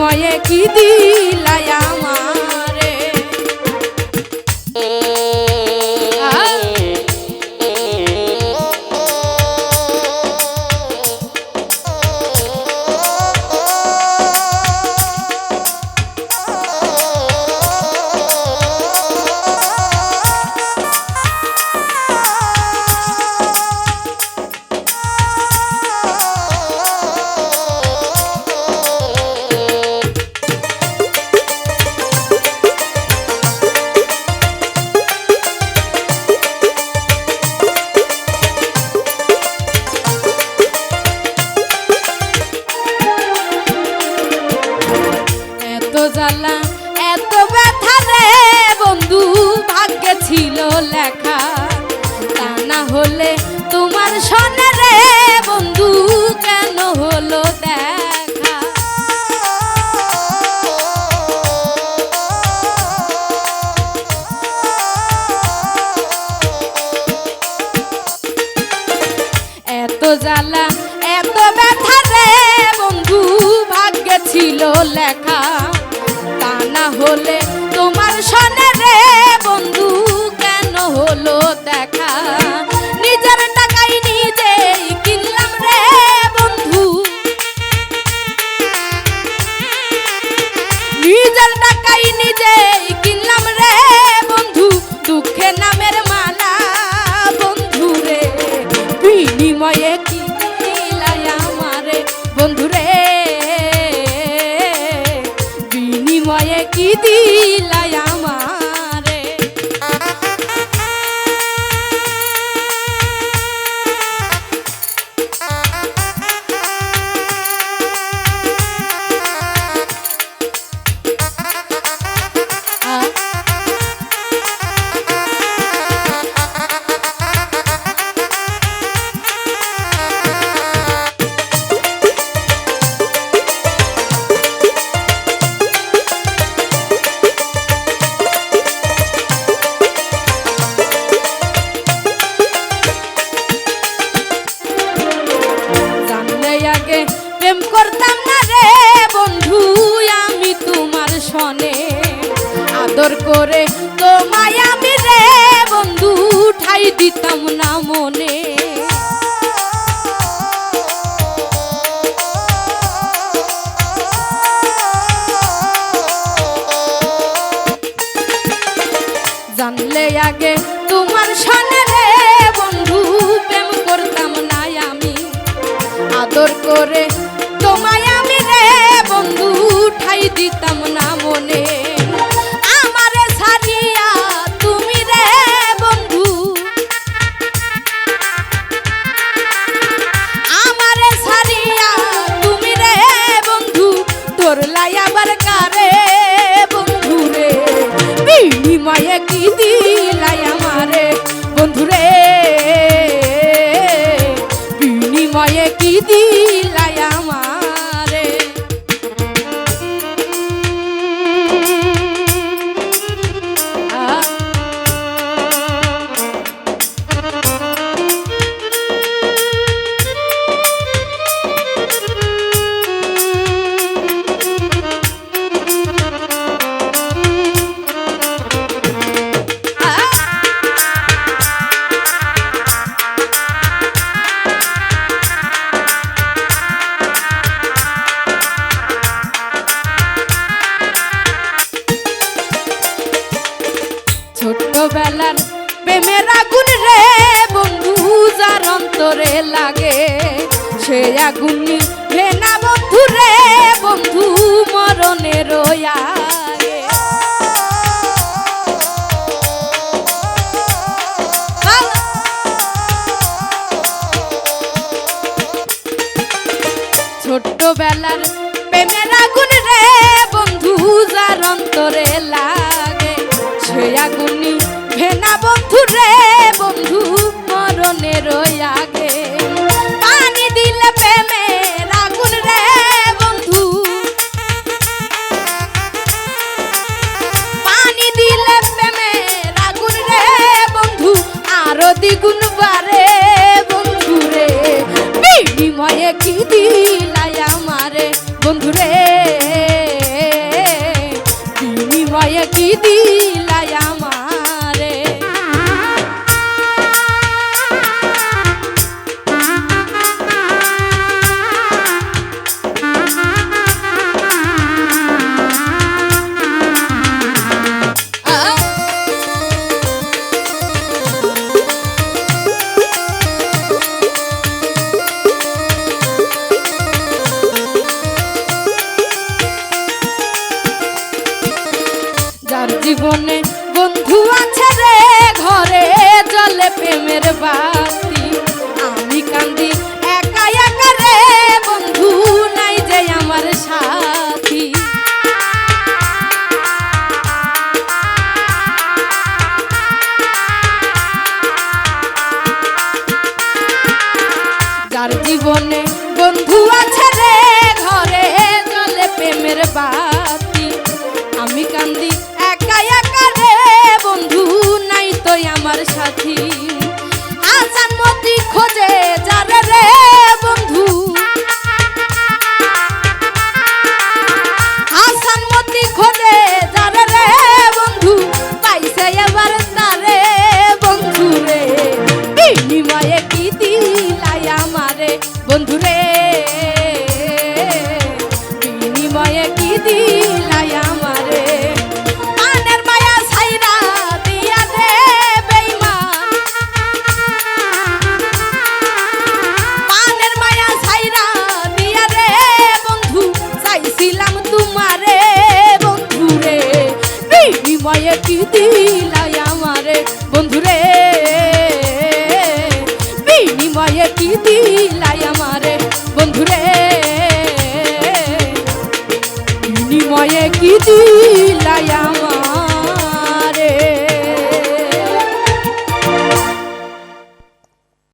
বিনিময়ে কি দিলাই আমারে। জ্বালা এত ব্যথা রে বন্ধু ভাগ্যে ছিল লেখা, তা না হলে তোমার সনে রে বন্ধু কেন হলো দেখা। এত জ্বালা এত ব্যথা রে বন্ধু ভাগ্যে ছিল লেখা, তা না হলে তোমার সনে রে বন্ধু কেন হলো দেখা। নিজের টাকায় নিজেই কিনলাম রে বন্ধু, নিজের টাকায় নিজেই কিনলাম রে বন্ধু, দুঃখে নামের মালা বন্ধু রে বিনিময়ে কি দিলাই আমারে বন্ধু রে, বিনিময়ে কি দিলাই আমারে। প্রেম করতাম না রে বন্ধু আমি তোমার সনে, আদর করে তোমায় আমি রে বন্ধু ঠাই দিতাম না মনে। জানলে আগে তোমার সনে রে বন্ধু প্রেম করতাম না আমি, আদর করে তোমায় আমি রে বন্ধু ঠাই দিতাম না মনে। আমারে ছাড়িয়া তুমি রে বন্ধু, আমারে ছাড়িয়া তুমি রে বন্ধু ধরলাই আবার কারে বন্ধু রে, বিনিময়ে কি দিলাই আমারে বন্ধু রে, বিনিময়ে কি দিলাই আমারে। ছোটবেলার প্রেমের আগুন রে বন্ধু যার অন্তরে লাগে, সে আগুন নিভে না বন্ধু রে বন্ধু মরণের আগে। ছোটবেলার প্রেমের আগুন রে বন্ধু যার অন্তরে লাগে, সে আগুন নিভে না বন্ধু রে বন্ধু মরণের আগে। পানি দিলে প্রেমের আগুন রে বন্ধু, পানি দিলে প্রেমের আগুন রে বন্ধু আরো দ্বিগুণ বাড়ে বন্ধু রে, বিনিময়ে কি দিলাই আমারে বন্ধু রে, বিনিময়ে কি দিলাই আমারে। যার জীবনে বন্ধু আছে রে ঘরে জ্বলে প্রেমের বাতি, আমি কান্দি একা একা রে বন্ধু নাই যে আমার সাথী। যার জীবনে বন্ধু আছে রে ঘরে জ্বলে প্রেমের বাতি, আমি কান্দি একা একা রে বন্ধু নাই তো আমার সাথী। আজান মতি খোঁজে যারে রে বন্ধু, আসান মতি খোঁজে যারে রে বন্ধু, পাইছে এবার তারে বন্ধু রে বিনিময়ে কি দিলাই আমারে বন্ধু রে, বিনিময়ে কি দিলাই আমারে। মানের মায়া ছাইরা দিয়া রে বেঈমান, মানের মায়া ছাইরা দিয়া রে বন্ধু, চাইছিলাম তোমারে বন্ধু রে বিনিময়ে কি দিলাই আমারে বন্ধু রে, বিনিময়ে কি দিলাই আমারে বন্ধু রে, বিনিময়ে কি দিলাই।